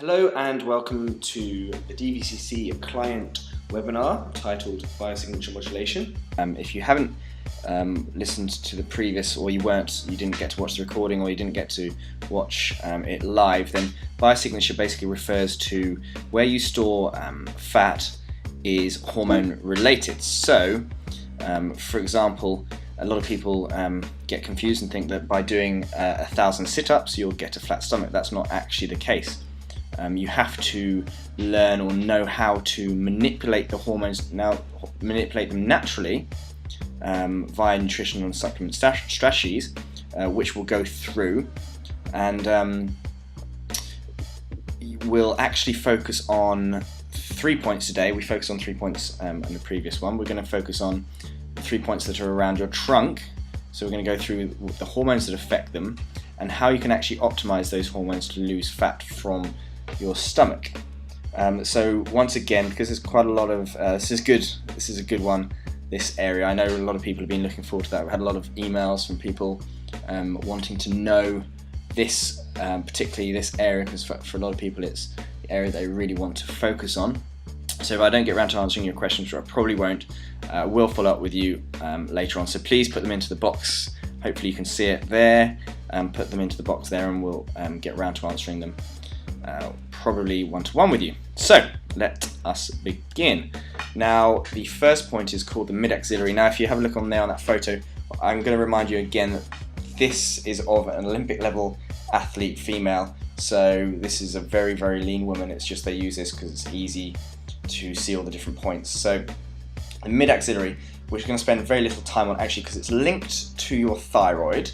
Hello and welcome to the DVCC client webinar titled Biosignature Modulation. If you haven't listened to the previous, or you didn't get to watch the recording, or you didn't get to watch it live, then biosignature basically refers to where you store fat is hormone related. So, for example, a lot of people get confused and think that by doing 1,000 sit-ups you'll get a flat stomach. That's not actually the case. You have to learn or know how to manipulate the hormones, manipulate them naturally via nutritional and supplement strategies, which we'll go through, and we'll actually focus on 3 points today. We focused on 3 points in the previous one. We're going to focus on 3 points that are around your trunk. So we're going to go through the hormones that affect them and how you can actually optimize those hormones to lose fat from your stomach. So once again, because there's quite a lot of this is a good one, this area. I know a lot of people have been looking forward to that. We've had a lot of emails from people wanting to know this, particularly this area, because for a lot of people it's the area they really want to focus on. So if I don't get around to answering your questions, which I probably won't, we'll follow up with you later on. So please put them into the box. Hopefully you can see it there. Put them into the box there and we'll get around to answering them probably one-to-one with you. So let us begin. Now the first point is called the Midaxillary. Now if you have a look on there on that photo, I'm going to remind you again that this is of an Olympic level athlete, female. So this is a very, very lean woman. It's just they use this because it's easy to see all the different points. So the Midaxillary, which we're going to spend very little time on actually because it's linked to your thyroid.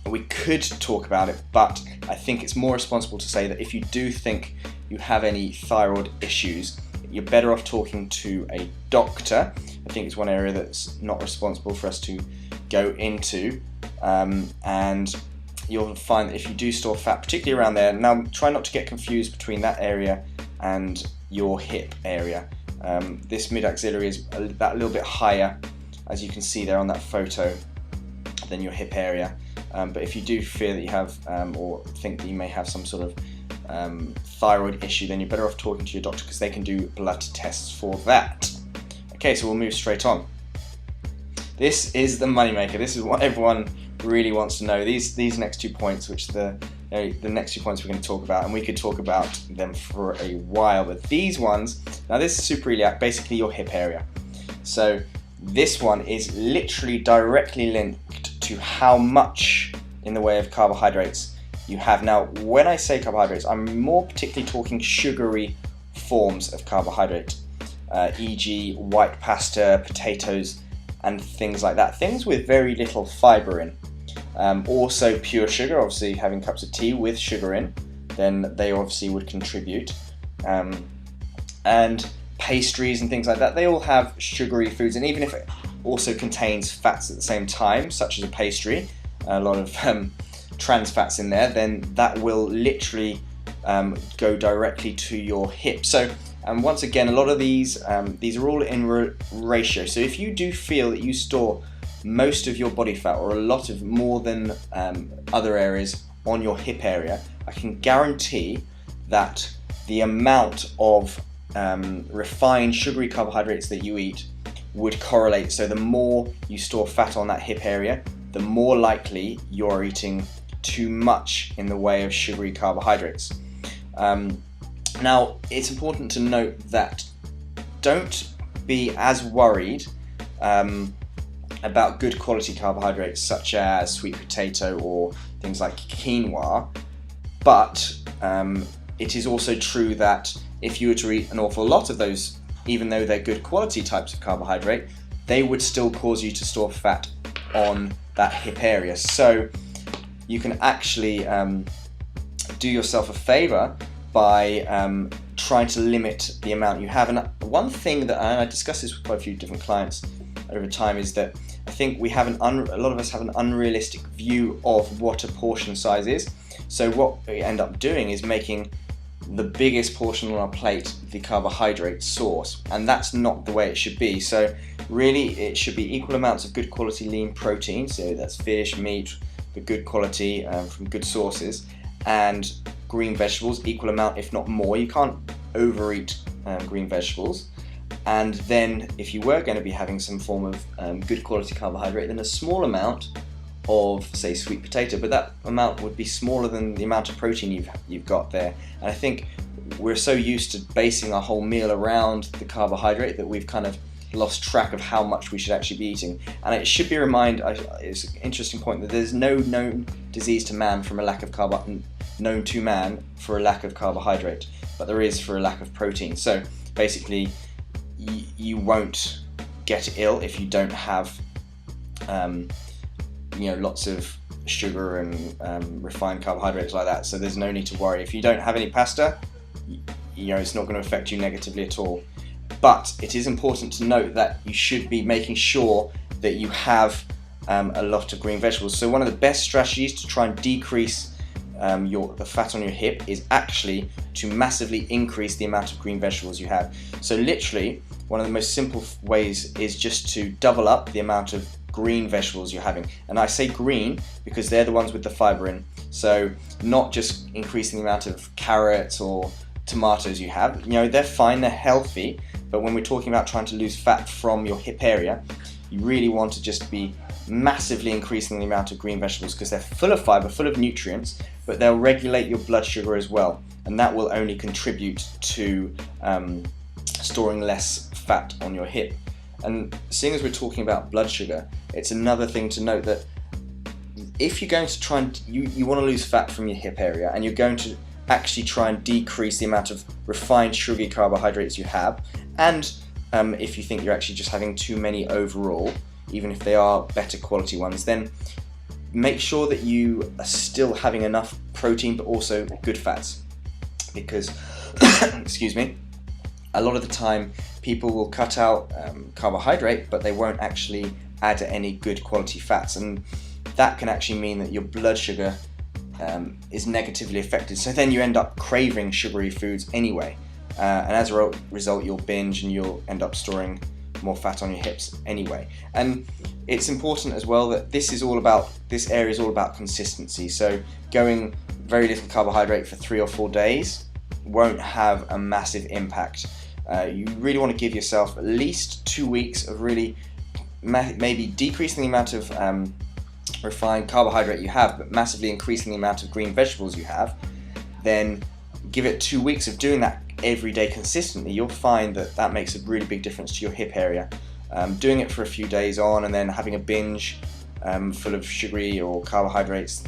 We could talk about it, but I think it's more responsible to say that if you do think you have any thyroid issues, you're better off talking to a doctor. I think it's one area that's not responsible for us to go into, and you'll find that if you do store fat, particularly around there, now try not to get confused between that area and your hip area. This Midaxillary is that little bit higher, as you can see there on that photo, than your hip area. But if you do fear that you have or think that you may have some sort of thyroid issue, then you're better off talking to your doctor because they can do blood tests for that. Okay, so we'll move straight on. This is the moneymaker. This is what everyone really wants to know. These next 2 points, which the next 2 points we're going to talk about, and we could talk about them for a while, but these ones, now this is suprailiac, basically your hip area. So this one is literally directly linked to how much in the way of carbohydrates you have. Now, when I say carbohydrates, I'm more particularly talking sugary forms of carbohydrate, e.g. white pasta, potatoes, and things like that. Things with very little fibre in. Also pure sugar, obviously having cups of tea with sugar in, then they obviously would contribute. And pastries and things like that, they all have sugary foods, and even if it also contains fats at the same time, such as a pastry, a lot of trans fats in there, then that will literally go directly to your hip. So once again, a lot of these are all in ratio. So if you do feel that you store most of your body fat or a lot of more than other areas on your hip area, I can guarantee that the amount of refined sugary carbohydrates that you eat would correlate. So the more you store fat on that hip area, the more likely you're eating too much in the way of sugary carbohydrates. Now, it's important to note that don't be as worried about good quality carbohydrates such as sweet potato or things like quinoa, but it is also true that if you were to eat an awful lot of those, even though they're good quality types of carbohydrate, they would still cause you to store fat on that hip area. So you can actually do yourself a favor by trying to limit the amount you have. And one thing that, and I discussed this with quite a few different clients over time, is that I think we have a lot of us have an unrealistic view of what a portion size is. So what we end up doing is making the biggest portion on our plate the carbohydrate source, and that's not the way it should be. So really it should be equal amounts of good quality lean protein, so that's fish, meat, the good quality from good sources, and green vegetables, equal amount if not more. You can't overeat green vegetables. And then if you were going to be having some form of good quality carbohydrate, then a small amount of, say, sweet potato, but that amount would be smaller than the amount of protein you've got there. And I think we're so used to basing our whole meal around the carbohydrate that we've kind of lost track of how much we should actually be eating. And it should be it's an interesting point, that there's no known disease to man from a lack of known to man for a lack of carbohydrate, but there is for a lack of protein. So basically you won't get ill if you don't have lots of sugar and refined carbohydrates like that. So there's no need to worry. If you don't have any pasta, it's not going to affect you negatively at all. But it is important to note that you should be making sure that you have a lot of green vegetables. So one of the best strategies to try and decrease the fat on your hip is actually to massively increase the amount of green vegetables you have. So literally, one of the most simple ways is just to double up the amount of green vegetables you're having. And I say green because they're the ones with the fiber in. So not just increasing the amount of carrots or tomatoes you have. They're fine, they're healthy, but when we're talking about trying to lose fat from your hip area, you really want to just be massively increasing the amount of green vegetables, because they're full of fiber, full of nutrients, but they'll regulate your blood sugar as well, and that will only contribute to storing less fat on your hip. And seeing as we're talking about blood sugar, it's another thing to note that if you're going to try and you want to lose fat from your hip area, and you're going to actually try and decrease the amount of refined sugary carbohydrates you have, and if you think you're actually just having too many overall, even if they are better quality ones, then make sure that you are still having enough protein but also good fats, because excuse me, a lot of the time people will cut out carbohydrate, but they won't actually add any good quality fats, and that can actually mean that your blood sugar is negatively affected. So then you end up craving sugary foods anyway, and as a result you'll binge and you'll end up storing more fat on your hips anyway. And it's important as well that this area is all about consistency. So going very little carbohydrate for 3 or 4 days won't have a massive impact. You really want to give yourself at least 2 weeks of really maybe decreasing the amount of refined carbohydrate you have, but massively increasing the amount of green vegetables you have. Then give it 2 weeks of doing that every day consistently. You'll find that makes a really big difference to your hip area. Doing it for a few days on and then having a binge full of sugary or carbohydrates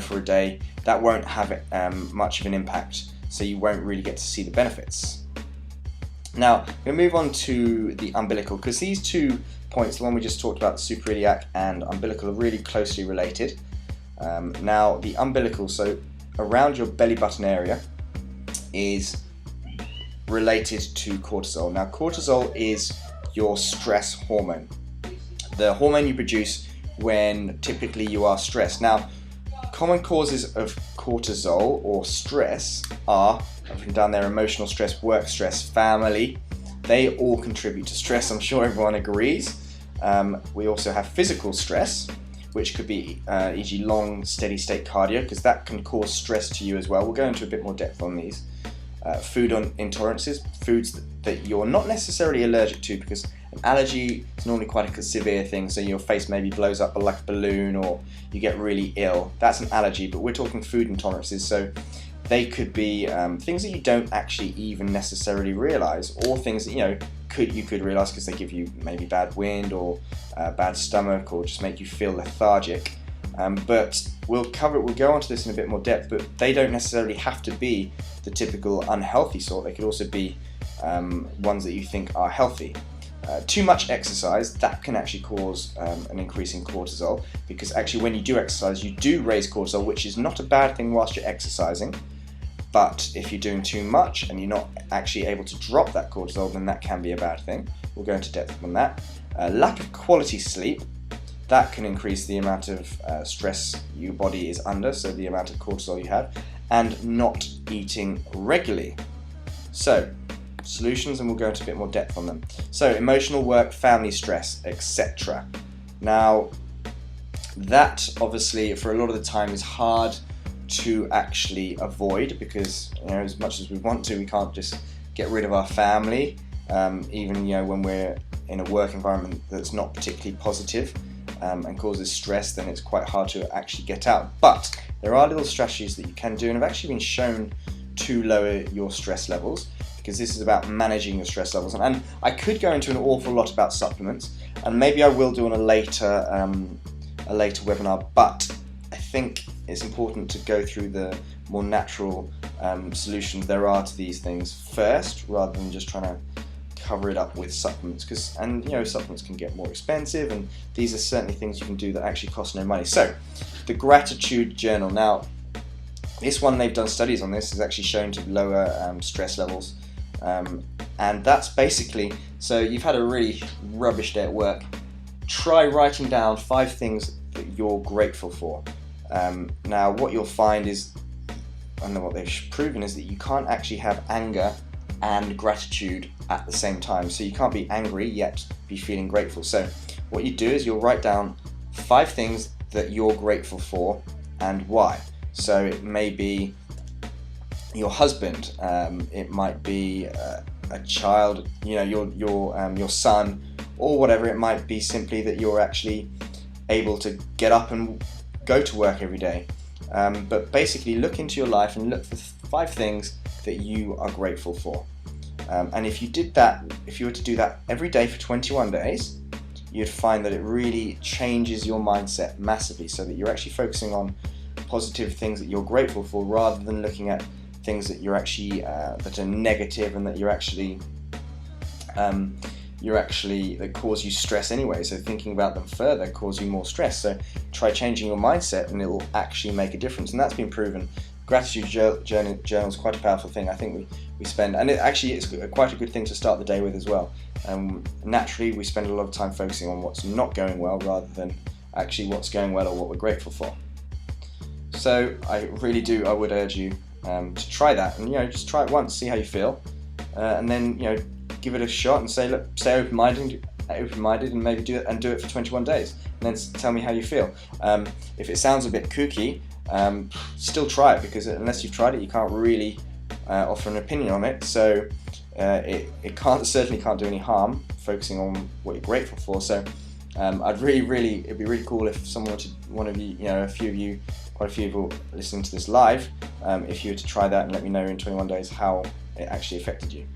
for a day, that won't have much of an impact, so you won't really get to see the benefits. Now I'm going to move on to the umbilical, because these 2 points, the one we just talked about, the suprailiac and umbilical, are really closely related. Now the umbilical, so around your belly button area, is related to cortisol. Now cortisol is your stress hormone, the hormone you produce when typically you are stressed. Now common causes of cortisol or stress are, I've written down there, emotional stress, work stress, family. They all contribute to stress, I'm sure everyone agrees. We also have physical stress, which could be e.g. long steady state cardio, because that can cause stress to you as well. We'll go into a bit more depth on these. Food intolerances, foods that you're not necessarily allergic to, because an allergy is normally quite a severe thing, so your face maybe blows up like a balloon or you get really ill. That's an allergy, but we're talking food intolerances, so they could be things that you don't actually even necessarily realize, or things that you could realize because they give you maybe bad wind or bad stomach, or just make you feel lethargic. But we'll go onto this in a bit more depth, but they don't necessarily have to be the typical unhealthy sort. They could also be ones that you think are healthy. Too much exercise, that can actually cause an increase in cortisol, because actually when you do exercise, you do raise cortisol, which is not a bad thing whilst you're exercising. But if you're doing too much and you're not actually able to drop that cortisol, then that can be a bad thing. We'll go into depth on that. Lack of quality sleep, that can increase the amount of stress your body is under, so the amount of cortisol you have, and not eating regularly. So, solutions, and we'll go into a bit more depth on them. So, emotional, work, family stress, etc. Now, that obviously for a lot of the time is hard to actually avoid, because as much as we want to, we can't just get rid of our family, even when we're in a work environment that's not particularly positive and causes stress. Then it's quite hard to actually get out. But there are little strategies that you can do and have actually been shown to lower your stress levels, because this is about managing your stress levels. And I could go into an awful lot about supplements, and maybe I will do on a later webinar, but I think it's important to go through the more natural solutions there are to these things first, rather than just trying to cover it up with supplements, because supplements can get more expensive, and these are certainly things you can do that actually cost no money. So the gratitude journal, now this one, they've done studies on this, is actually shown to lower stress levels, and that's basically, so you've had a really rubbish day at work, try writing down 5 things that you're grateful for. Now what you'll find is, and what they've proven is that you can't actually have anger and gratitude at the same time. So you can't be angry yet be feeling grateful. So what you do is you'll write down 5 things that you're grateful for and why. So it may be your husband, it might be a child, your son, or whatever. It might be simply that you're actually able to get up and go to work every day. But basically look into your life and look for 5 things that you are grateful for. And if you were to do that every day for 21 days, you'd find that it really changes your mindset massively, so that you're actually focusing on positive things that you're grateful for, rather than looking at things that you're actually that are negative and that that cause you stress anyway. So thinking about them further cause you more stress. So try changing your mindset, and it will actually make a difference. And that's been proven. Gratitude journal is quite a powerful thing. I think we spend, and it's quite a good thing to start the day with as well. Naturally, we spend a lot of time focusing on what's not going well, rather than actually what's going well or what we're grateful for. So I would urge you to try that, and just try it once, see how you feel, and then give it a shot and say, look, stay open-minded, and maybe do it for 21 days, and then tell me how you feel. If it sounds a bit kooky, still try it, because unless you've tried it, you can't really offer an opinion on it. So it certainly can't do any harm focusing on what you're grateful for. So it'd be really cool if quite a few people listening to this live, if you were to try that and let me know in 21 days how it actually affected you.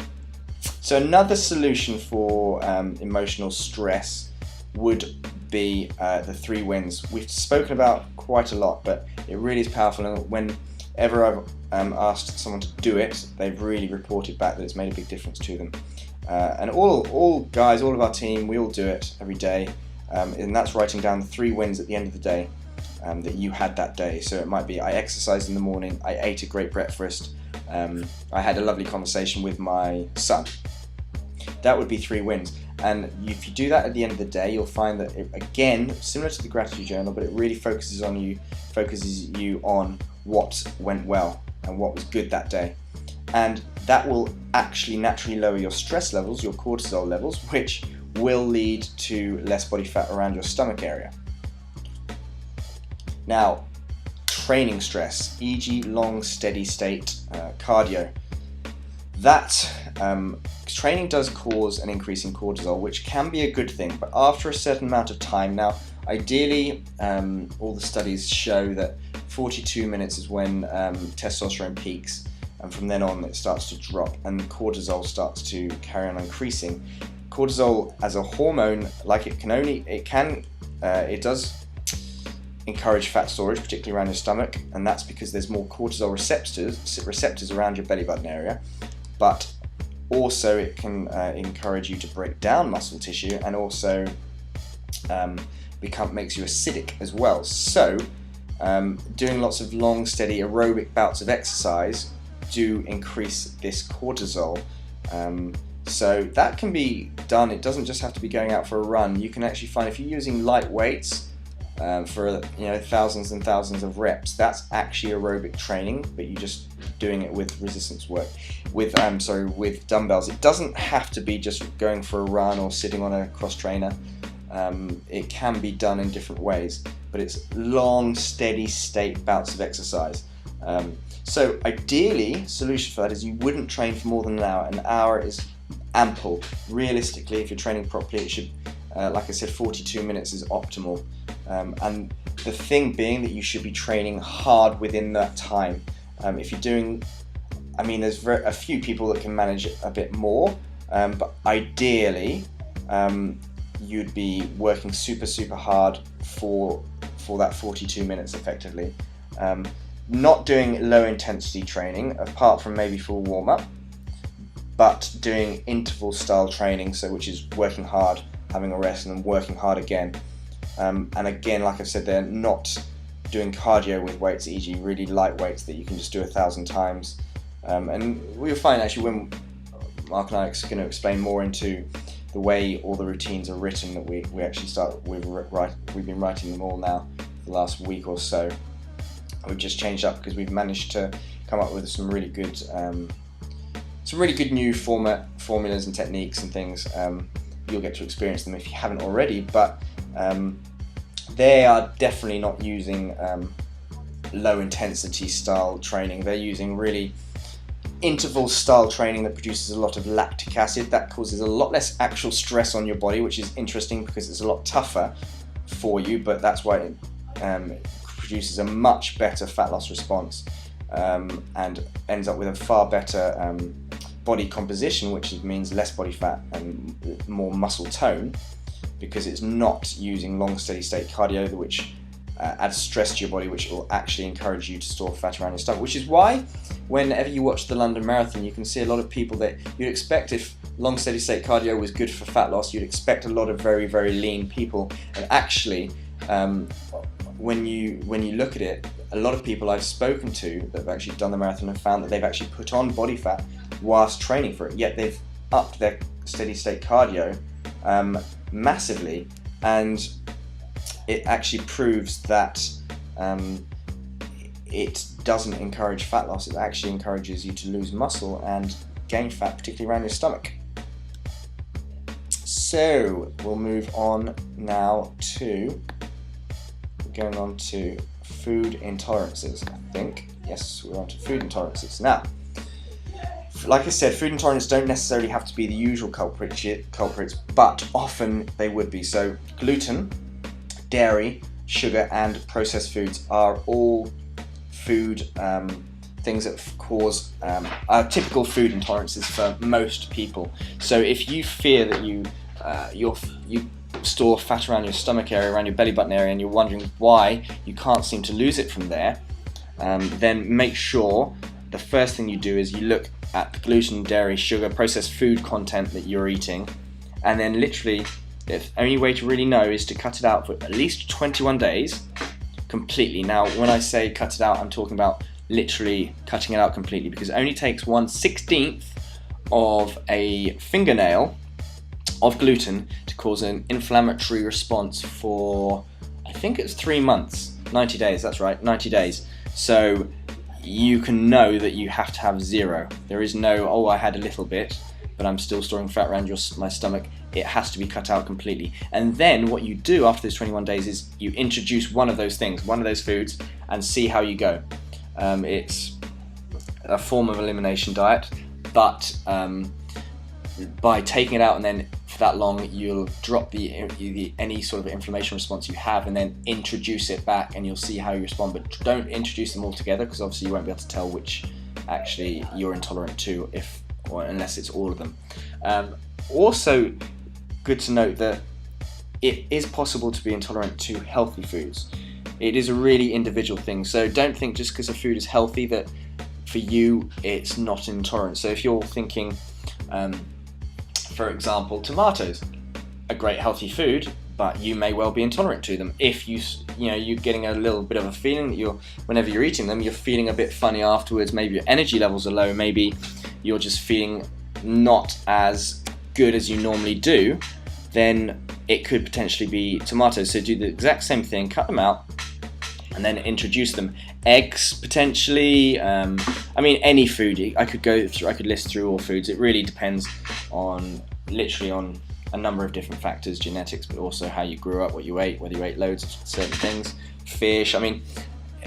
So another solution for emotional stress would be the 3 wins. We've spoken about quite a lot, but it really is powerful, and whenever I've asked someone to do it, they've really reported back that it's made a big difference to them. And all guys, all of our team, we all do it every day, and that's writing down the 3 wins at the end of the day that you had that day. So it might be, I exercised in the morning, I ate a great breakfast, I had a lovely conversation with my son. That would be 3 wins. And if you do that at the end of the day, you'll find that it, again, similar to the gratitude journal, but it really focuses you on what went well and what was good that day. And that will actually naturally lower your stress levels, your cortisol levels, which will lead to less body fat around your stomach area. Now, training stress, e.g. long steady state cardio. That training does cause an increase in cortisol, which can be a good thing, but after a certain amount of time. Now, ideally, all the studies show that 42 minutes is when testosterone peaks, and from then on it starts to drop, and cortisol starts to carry on increasing. Cortisol as a hormone, it does encourage fat storage, particularly around your stomach, and that's because there's more cortisol receptors around your belly button area. But also it can encourage you to break down muscle tissue, and also makes you acidic as well. So doing lots of long, steady aerobic bouts of exercise do increase this cortisol. So that can be done. It doesn't just have to be going out for a run. You can actually find, if you're using light weights for thousands and thousands of reps, that's actually aerobic training, but you're just doing it with resistance work, with dumbbells. It doesn't have to be just going for a run or sitting on a cross trainer. It can be done in different ways, but it's long, steady state bouts of exercise. So ideally, solution for that is you wouldn't train for more than an hour. An hour is ample. Realistically, if you're training properly, it should, like I said, 42 minutes is optimal. And the thing being that you should be training hard within that time. If you're doing, I mean, there's a few people that can manage a bit more, but ideally, you'd be working super hard for that 42 minutes effectively. Not doing low intensity training, apart from maybe full warm up, but doing interval style training, so which is working hard, having a rest, and then working hard again. And again, like I said, they're not doing cardio with weights, e.g. really light weights that you can just do 1,000 times. And we'll find actually when Mark and I are going to explain more into the way all the routines are written that we actually we've been writing them all now for the last week or so. We've just changed up because we've managed to come up with some really good new formulas and techniques and things. You'll get to experience them if you haven't already, but they are definitely not using low intensity style training. They're using really interval style training that produces a lot of lactic acid. That causes a lot less actual stress on your body, which is interesting because it's a lot tougher for you, but that's why it produces a much better fat loss response, and ends up with a far better body composition, which means less body fat and more muscle tone, because it's not using long steady state cardio, which adds stress to your body, which will actually encourage you to store fat around your stomach. Which is why whenever you watch the London Marathon, you can see a lot of people that you'd expect, if long steady state cardio was good for fat loss, you'd expect a lot of very lean people. And actually, when you look at it, a lot of people I've spoken to that have actually done the marathon have found that they've actually put on body fat whilst training for it, yet they've upped their steady state cardio massively, and it actually proves that it doesn't encourage fat loss. It actually encourages you to lose muscle and gain fat, particularly around your stomach. So we'll move on now to food intolerances, I think. Yes, we're on to food intolerances. Now, like I said, food intolerances don't necessarily have to be the usual culprits, but often they would be. So gluten, dairy, sugar, and processed foods are all food things that cause are typical food intolerances for most people. So if you fear that you store fat around your stomach area, around your belly button area, and you're wondering why you can't seem to lose it from there, then make sure the first thing you do is you look at the gluten, dairy, sugar, processed food content that you're eating, and then literally the only way to really know is to cut it out for at least 21 days completely. Now, when I say cut it out, I'm talking about literally cutting it out completely, because it only takes 1/16 of a fingernail of gluten to cause an inflammatory response for, I think it's 3 months, 90 days, that's right, 90 days. So you can know that you have to have zero. There is no, oh, I had a little bit, but I'm still storing fat around my stomach. It has to be cut out completely. And then what you do after those 21 days is you introduce one of those things, one of those foods, and see how you go. It's a form of elimination diet, but by taking it out and then for that long, you'll drop any sort of inflammation response you have, and then introduce it back, and you'll see how you respond. But don't introduce them all together, because obviously you won't be able to tell which actually you're intolerant to, unless it's all of them. Also, good to note that it is possible to be intolerant to healthy foods. It is a really individual thing. So don't think just because a food is healthy that for you it's not intolerant. So if you're thinking, for example, tomatoes, a great healthy food, but you may well be intolerant to them. If you're getting a little bit of a feeling that whenever you're eating them, you're feeling a bit funny afterwards. Maybe your energy levels are low. Maybe you're just feeling not as good as you normally do. Then it could potentially be tomatoes. So do the exact same thing, cut them out, and then introduce them. Eggs, potentially. I mean, any food. I could list through all foods. It really depends on a number of different factors, genetics, but also how you grew up, what you ate, whether you ate loads of certain things. Fish. I mean,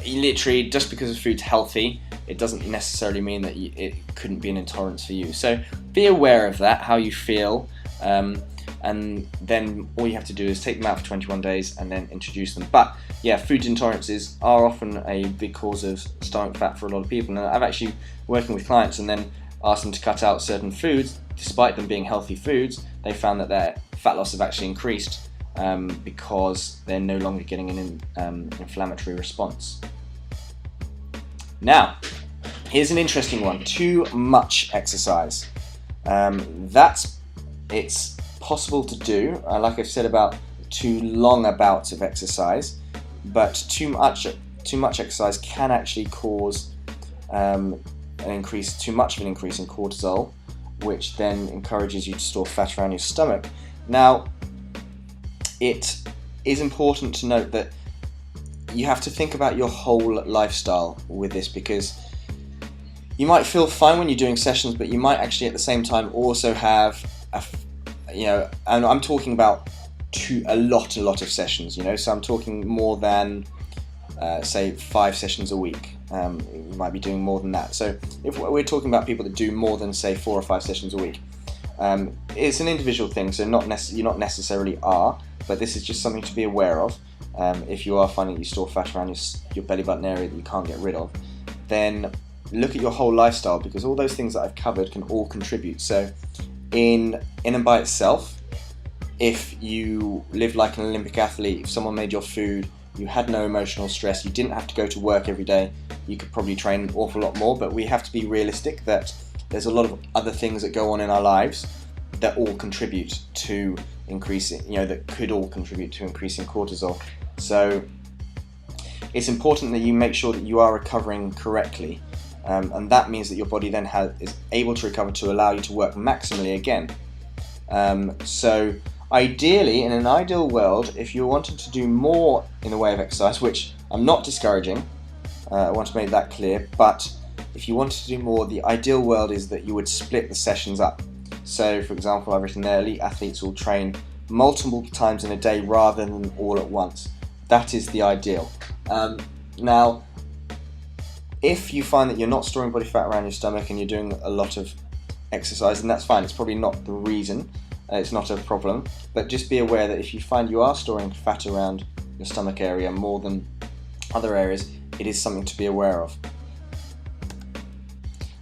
literally, just because the food's healthy, it doesn't necessarily mean that it couldn't be an intolerance for you. So be aware of that, how you feel, and then all you have to do is take them out for 21 days and then introduce them. But yeah, food intolerances are often a big cause of stomach fat for a lot of people, and I've actually working with clients and then asked them to cut out certain foods. Despite them being healthy foods, they found that their fat loss have actually increased because they're no longer getting an inflammatory response. Now, here's an interesting one: too much exercise. It's possible to do, like I've said about too long a bouts of exercise, but too much exercise can actually cause too much of an increase in cortisol, which then encourages you to store fat around your stomach. Now, it is important to note that you have to think about your whole lifestyle with this, because you might feel fine when you're doing sessions, but you might actually at the same time also have and I'm talking about a lot of sessions, so I'm talking more than say 5 sessions a week. You might be doing more than that. So if we're talking about people that do more than say 4 or 5 sessions a week, it's an individual thing, so you're not necessarily are, but this is just something to be aware of. If you are finding that you store fat around your belly button area that you can't get rid of, then look at your whole lifestyle, because all those things that I've covered can all contribute. So in and by itself, if you lived like an Olympic athlete, if someone made your food, you had no emotional stress, you didn't have to go to work every day, you could probably train an awful lot more. But we have to be realistic that there's a lot of other things that go on in our lives that all contribute to increasing, that could all contribute to increasing cortisol. So it's important that you make sure that you are recovering correctly, and that means that your body then is able to recover to allow you to work maximally again. So ideally, in an ideal world, if you're wanting to do more in the way of exercise, which I'm not discouraging, I want to make that clear, but if you wanted to do more, the ideal world is that you would split the sessions up. So for example, I've written there, elite athletes will train multiple times in a day rather than all at once. That is the ideal. Now, if you find that you're not storing body fat around your stomach and you're doing a lot of exercise, then that's fine. It's probably not the reason. It's not a problem. But just be aware that if you find you are storing fat around your stomach area more than other areas, it is something to be aware of.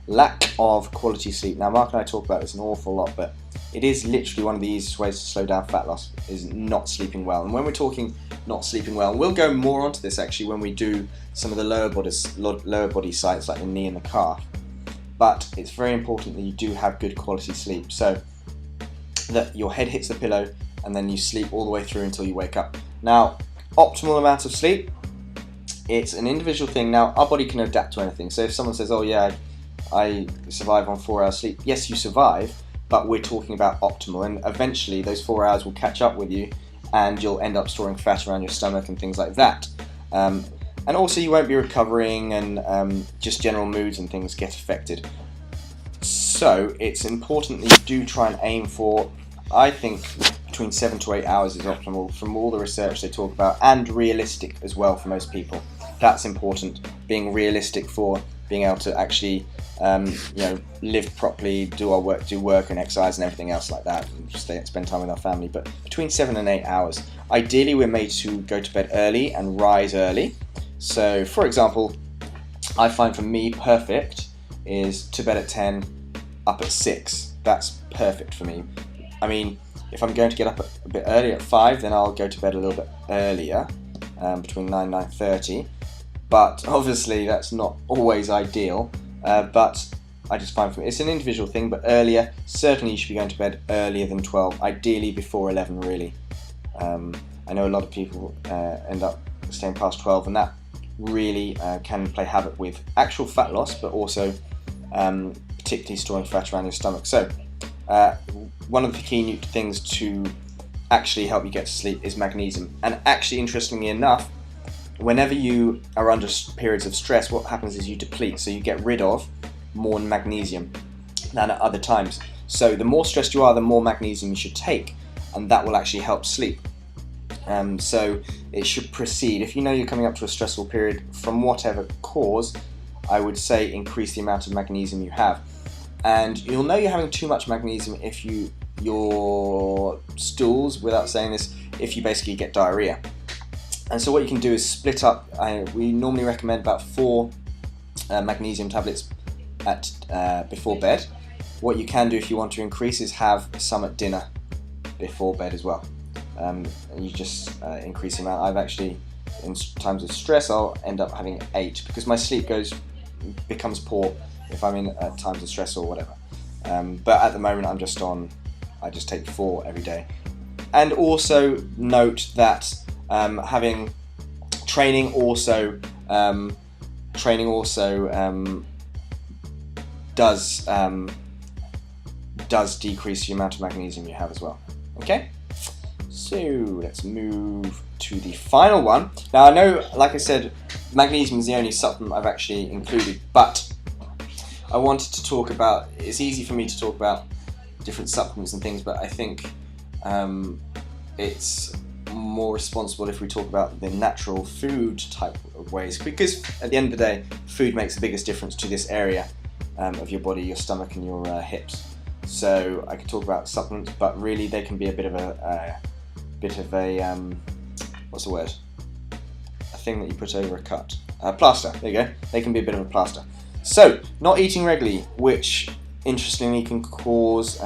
Lack of quality sleep. Now, Mark and I talk about this an awful lot, but it is literally one of the easiest ways to slow down fat loss, is not sleeping well. And when we're talking not sleeping well, we'll go more onto this actually when we do some of the lower body sites like the knee and the calf. But it's very important that you do have good quality sleep, so that your head hits the pillow and then you sleep all the way through until you wake up. Now, optimal amount of sleep, it's an individual thing. Now, our body can adapt to anything. So if someone says, oh yeah, I survive on 4 hours sleep, yes, you survive, but we're talking about optimal, and eventually those 4 hours will catch up with you and you'll end up storing fat around your stomach and things like that. And also you won't be recovering, and just general moods and things get affected. So it's important that you do try and aim for, I think, between 7 to 8 hours is optimal from all the research they talk about, and realistic as well for most people. That's important, being realistic for being able to actually live properly, do work and exercise and everything else like that, and spend time with our family. But between 7 and 8 hours. Ideally, we're made to go to bed early and rise early. So, for example, I find for me perfect is to bed at 10, up at 6. That's perfect for me. I mean, if I'm going to get up a bit earlier at 5, then I'll go to bed a little bit earlier, between 9 and 9:30. But obviously that's not always ideal, but I just find for me, it's an individual thing, but earlier, certainly you should be going to bed earlier than 12, ideally before 11 really. I know a lot of people end up staying past 12, and that really can play havoc with actual fat loss, but also particularly storing fat around your stomach. So one of the key things to actually help you get to sleep is magnesium. And actually, interestingly enough, whenever you are under periods of stress, what happens is you deplete, so you get rid of more magnesium than at other times. So the more stressed you are, the more magnesium you should take, and that will actually help sleep. So it should proceed. If you know you're coming up to a stressful period from whatever cause, I would say increase the amount of magnesium you have. And you'll know you're having too much magnesium if your stools, without saying this, if you basically get diarrhea. And so what you can do is split up. We normally recommend about 4 magnesium tablets before bed. What you can do if you want to increase is have some at dinner before bed as well. You just increase the amount. I've actually, in times of stress, I'll end up having 8 because my sleep becomes poor if I'm in times of stress or whatever. But at the moment I just take 4 every day. And also note that having training also does decrease the amount of magnesium you have as well. Okay, so let's move to the final one. Now I know, like I said, magnesium is the only supplement I've actually included, but I wanted to talk about, it's easy for me to talk about different supplements and things, but I think it's more responsible if we talk about the natural food type of ways, because at the end of the day, food makes the biggest difference to this area of your body, your stomach and your hips. So I could talk about supplements, but really they can be a bit of a what's the word? A thing that you put over a cut. Plaster. There you go. They can be a bit of a plaster. So not eating regularly, which interestingly can cause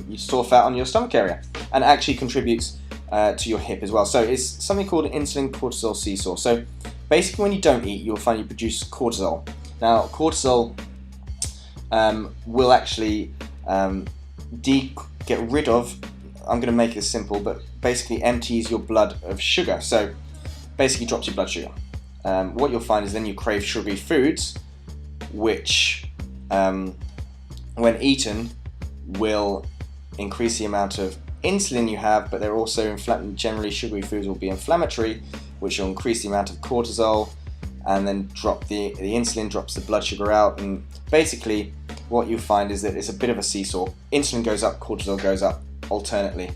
you to store fat on your stomach area, and actually contributes to your hip as well. So it's something called an insulin cortisol seesaw. So basically, when you don't eat, you'll find you produce cortisol. Now, cortisol will actually get rid of, I'm going to make this simple, but basically empties your blood of sugar. So basically drops your blood sugar. What you'll find is then you crave sugary foods, which when eaten will increase the amount of insulin you have, but they're also generally sugary foods will be inflammatory, which will increase the amount of cortisol, and then drop the insulin, drops the blood sugar out, and basically what you find is that it's a bit of a seesaw. Insulin goes up, cortisol goes up alternately.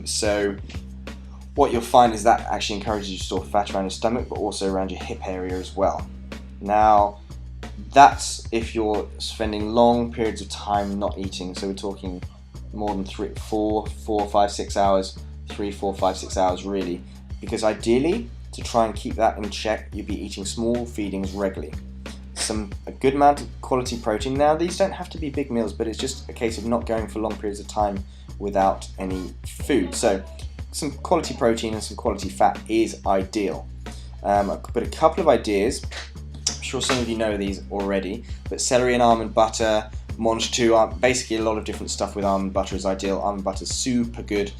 So what you'll find is that actually encourages you to store fat around your stomach, but also around your hip area as well. Now, that's if you're spending long periods of time not eating. So we're talking more than 3, 4, 5, 6 hours, 3, 4, 5, 6 hours really, because ideally to try and keep that in check, you'd be eating small feedings regularly. A good amount of quality protein. Now these don't have to be big meals, but it's just a case of not going for long periods of time without any food. So some quality protein and some quality fat is ideal. But a couple of ideas, I'm sure some of you know these already, but celery and almond butter, Monge 2, basically a lot of different stuff with almond butter is ideal. Almond butter is super good,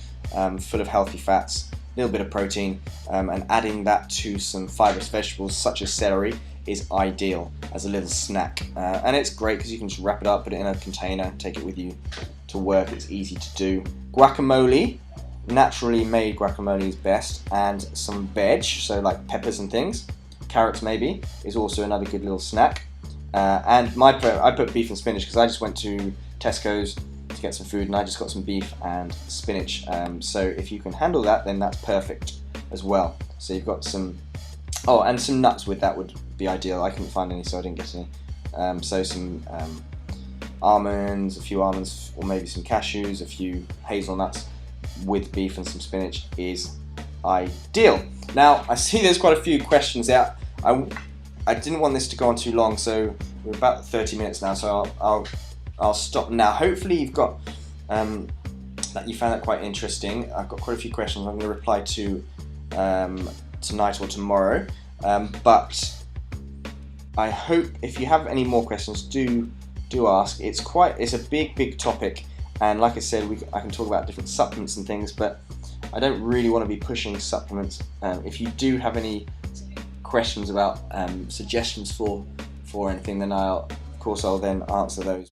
full of healthy fats, a little bit of protein, and adding that to some fibrous vegetables such as celery is ideal as a little snack. And it's great because you can just wrap it up, put it in a container, take it with you to work. It's easy to do. Guacamole, naturally made guacamole is best, and some veg, so like peppers and things, carrots maybe, is also another good little snack. And I put beef and spinach because I just went to Tesco's to get some food and I just got some beef and spinach. So if you can handle that, then that's perfect as well. So you've got some, and some nuts with that would be ideal. I couldn't find any, so I didn't get any. So some almonds, a few almonds, or maybe some cashews, a few hazelnuts with beef and some spinach is ideal. Now I see there's quite a few questions out. I didn't want this to go on too long, so we're about 30 minutes now, so I'll stop now. Hopefully you've got that you found that quite interesting. I've got quite a few questions I'm going to reply to tonight or tomorrow, but I hope if you have any more questions, do ask. It's a big topic, and like I said, I can talk about different supplements and things, but I don't really want to be pushing supplements. If you do have any questions about suggestions for anything, then I'll then answer those.